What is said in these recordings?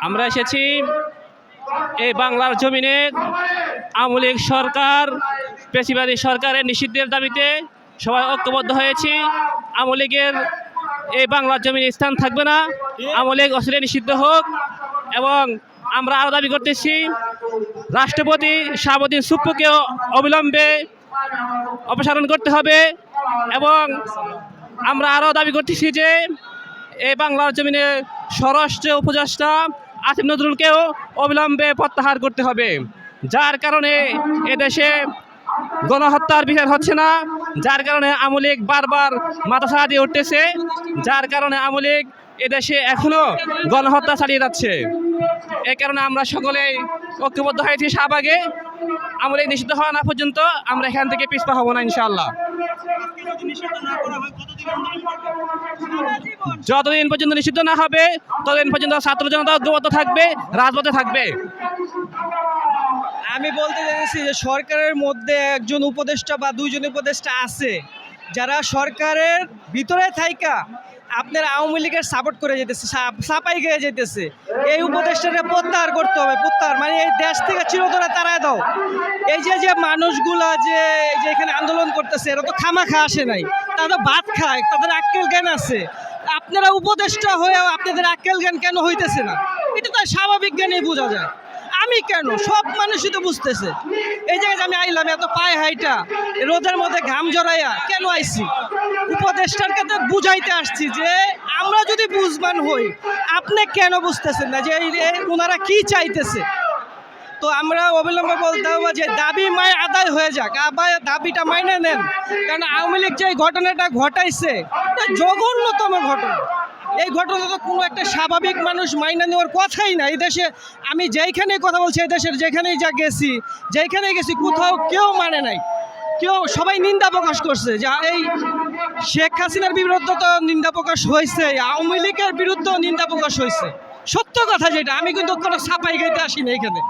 আমরা এসেছি এই বাংলার জমিনে আওয়ামী লীগ সরকার, পেশিবাদী সরকারের নিষিদ্ধের দাবিতে সবাই ঐক্যবদ্ধ হয়েছি। আওয়ামী লীগের এই বাংলার জমিনে স্থান থাকবে না, আওয়ামী লীগ অচিরে নিষিদ্ধ হোক। এবং আমরা আরও দাবি করতেছি, রাষ্ট্রপতি শাহাবুদ্দিন সুপ্পুকে অবিলম্বে অপসারণ করতে হবে। এবং আমরা আরও দাবি করতেছি যে এই বাংলার জমিনে স্বরাষ্ট্র উপদেষ্টা আসিফ নজরুলকেও অবিলম্বে প্রত্যাহার করতে হবে, যার কারণে এদেশে গণহত্যার বিচার হচ্ছে না, যার কারণে আওয়ামী লীগ বারবার মাথাছাড়া দিয়ে উঠতেছে, যার কারণে আওয়ামী লীগ এদেশে এখনও গণহত্যা চালিয়ে যাচ্ছে। এই কারণে আমরা সকলেই ঐক্যবদ্ধ হয়েছি শাহবাগে। আওয়ামী লীগ নিষিদ্ধ হওয়া না পর্যন্ত আমরা এখান থেকে পিছপা হব না ইনশাআল্লাহ। যতদিন পর্যন্ত নিষিদ্ধ না হবে ততদিন পর্যন্ত ছাত্র জনতা ঐক্যবদ্ধ থাকবে, রাজপথে থাকবে। আমি বলতে চাইছি যে সরকারের মধ্যে একজন উপদেষ্টা বা দুইজন উপদেষ্টা আছে যারা সরকারের ভিতরে থাইকা আপনার আওয়ামী লীগের সাপোর্ট করে যেতেছে, সাপাই গিয়ে যেতেছে। এই উপদেষ্টাটা প্রত্যাহার করতে হবে, প্রত্যাহার মানে এই দেশ থেকে চিরতরে তাড়ায় দাও। এই যে মানুষগুলা যে এখানে আন্দোলন করতেছে এরা তো খামাখা আসে নাই, তারা ভাত খায়, তাদের আক্কেল জ্ঞান আছে। আপনারা উপদেষ্টা হয়েও আপনাদের আক্কেল জ্ঞান কেন হইতেছে না? এটা তো স্বাভাবিক জ্ঞানেই বোঝা যায়। আমি কেন, সব মানুষই তো বুঝতেছে। এই জায়গায় আমি আইলাম এত পায়ে হাইটা রোদের মধ্যে ঘাম জড়াইয়া কেন আইছি? উপদেষ্টার কাছে বুঝাইতে আসছি যে আমরা যদি বুঝবান হই, আপনি কেন বুঝতেছেন না যে ওনারা কি চাইতেছে? তো আমরা অবিলম্বে বলতে হবে যে দাবি আদায় হয়ে যাক, আবার দাবিটা মাইনে নেন। কারণ আওয়ামী লীগ যে ঘটনাটা ঘটাইছে এটা জঘন্যতম ঘটনা। এই ঘটনা তো কোনো একটা স্বাভাবিক মানুষ মাইনা নেওয়ার কথাই না। এই দেশে আমি যেইখানেই কথা বলছি, এই দেশের যেখানেই যেখানে গেছি কোথাও কেউ মানে নাই, সবাই নিন্দা প্রকাশ করছে। যে এই শেখ হাসিনার বিরুদ্ধে তো নিন্দা প্রকাশ হয়েছে, আওয়ামী লীগের বিরুদ্ধেও নিন্দা প্রকাশ হয়েছে। সত্য কথা যেটা, আমি কিন্তু কোনো ছাপাই গাইতে আসিনি এখানে।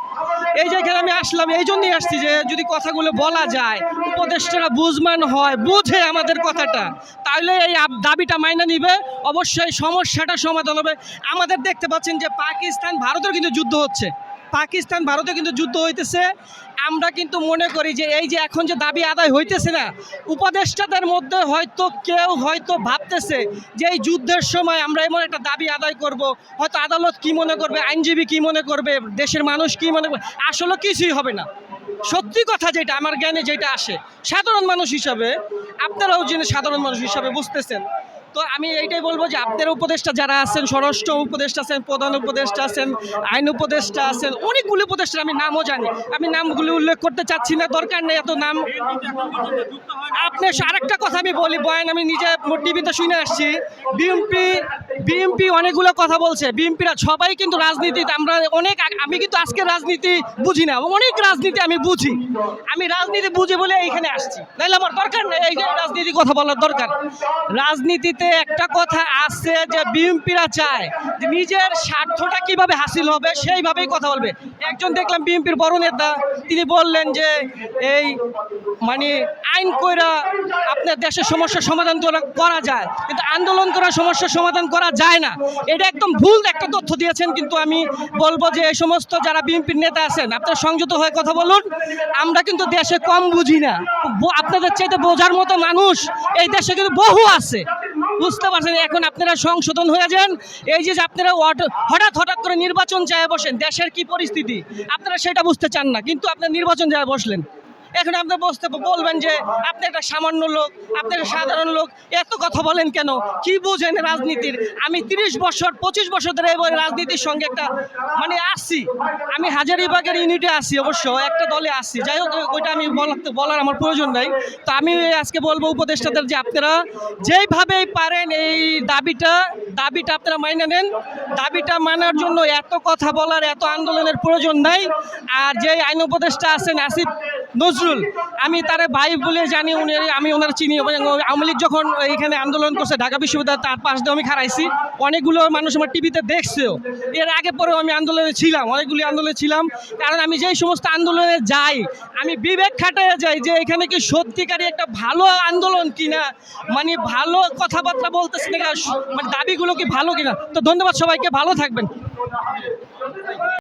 এই যে এখানে আমি আসলাম এই জন্যই আসছি যে যদি কথাগুলো বলা যায়, উপদেষ্টারা বুঝমান হয়, বুঝে আমাদের কথাটা, তাহলে এই দাবিটা মাইনা নিবে, অবশ্যই সমস্যাটা সমাধান হবে। আমাদের দেখতে পাচ্ছেন যে পাকিস্তান ভারতের কিন্তু যুদ্ধ হচ্ছে, পাকিস্তান ভারতে কিন্তু যুদ্ধ হইতেছে। আমরা কিন্তু মনে করি যে এই যে এখন যে দাবি আদায় হইতেছে না, উপদেষ্টাদের মধ্যে হয়তো কেউ ভাবতেছে যে এই যুদ্ধের সময় আমরা এমন একটা দাবি আদায় করব, হয়তো আদালত কি মনে করবে, আইনজীবী কি মনে করবে, দেশের মানুষ কি মনে করবে, আসলে কিছুই হবে না। সত্যি কথা যেটা আমার জ্ঞানে যেটা আসে, সাধারণ মানুষ হিসাবে আপনারাও যিনি সাধারণ মানুষ হিসাবে বুঝতেছেন, তো আমি এইটাই বলবো যে আপনার উপদেষ্টা যারা আছেন, স্বরাষ্ট্র উপদেষ্টা আছেন, প্রধান উপদেষ্টা আছেন, আইন উপদেষ্টা আছেন, অনেকগুলো উপদেষ্টা আমি নামও জানি, আমি নামগুলো উল্লেখ করতে চাচ্ছি না, দরকার নেই এত নাম। আপনি আরেকটা কথা আমি বলি, বয়ান আমি নিজে টিভিতে শুনে আসছি, বিএনপি অনেকগুলো কথা বলছে। বিএনপিরা সবাই কিন্তু রাজনীতিতে আমি কিন্তু আজকে রাজনীতি বুঝি না, অনেক রাজনীতি আমি বুঝি, আমি রাজনীতি বুঝি বলে এইখানে আসছি, নাহলে আমার দরকার নেই এই যে রাজনীতি কথা বলার দরকার। রাজনীতিতে একটা কথা আছে যে বিএনপিরা চায় যে নিজের স্বার্থটা কিভাবে হাসিল হবে সেইভাবেই কথা বলবে। একজন দেখলাম বিএনপির বড় নেতা, তিনি বললেন যে এই মানে আইন কইরা আপনার দেশের সমস্যার সমাধান করা যায়, কিন্তু আন্দোলন করা সমস্যার সমাধান করা যায় না। এটা একদম ভুল একটা তথ্য দিয়েছেন। কিন্তু আমি বলবো যে এই সমস্ত যারা বিএনপির নেতা আছেন, আপনারা সংযত হয়ে কথা বলুন। আমরা কিন্তু দেশে কম বুঝি না, আপনাদের চাইতে বোঝার মতো মানুষ এই দেশে কিন্তু বহু আছে, বুঝতে পারছেন? এখন আপনারা সংশোধন হয়ে যান। এই যে আপনারা হঠাৎ করে নির্বাচন চায় বসেন, দেশের কি পরিস্থিতি আপনারা সেটা বুঝতে চান না, কিন্তু আপনারা নির্বাচন চায় বসলেন। এখন আপনি বলবেন যে আপনি একটা সামান্য লোক, আপনি একটা সাধারণ লোক, এত কথা বলেন কেন, কি বুঝেন রাজনীতির? আমি 25 বছর ধরে এই রাজনীতির সঙ্গে একটা মানে আসছি, আমি হাজারীবাগের ইউনিটে আসি, অবশ্য একটা দলে আসছি, যাই হোক ওইটা আমি বলার আমার প্রয়োজন নাই। তো আমি আজকে বলবো উপদেষ্টাদের যে আপনারা যেইভাবেই পারেন এই দাবিটা আপনারা মাইনে নেন। দাবিটা মানার জন্য এত কথা বলার, এত আন্দোলনের প্রয়োজন নাই। আর যে আইন উপদেষ্টা আছেন নজরুল, আমি তারে ভাই বলে জানি, আমি ওনার চিনি। এবং আওয়ামী লীগ যখন এখানে আন্দোলন করছে ঢাকা বিশ্ববিদ্যালয়, তার পাশ দিয়ে আমি খারাইছি, অনেকগুলো মানুষ আমার টিভিতে দেখছেও। এর আগে পরেও আমি আন্দোলনে ছিলাম, অনেকগুলি আন্দোলনে ছিলাম। কারণ আমি যেই সমস্ত আন্দোলনে যাই, আমি বিবেক খাটাইয়া যাই যে এখানে কি সত্যিকারই একটা ভালো আন্দোলন কিনা, মানে ভালো কথাবার্তা বলতেছে না, মানে দাবিগুলো কি ভালো কিনা। তো ধন্যবাদ সবাইকে, ভালো থাকবেন।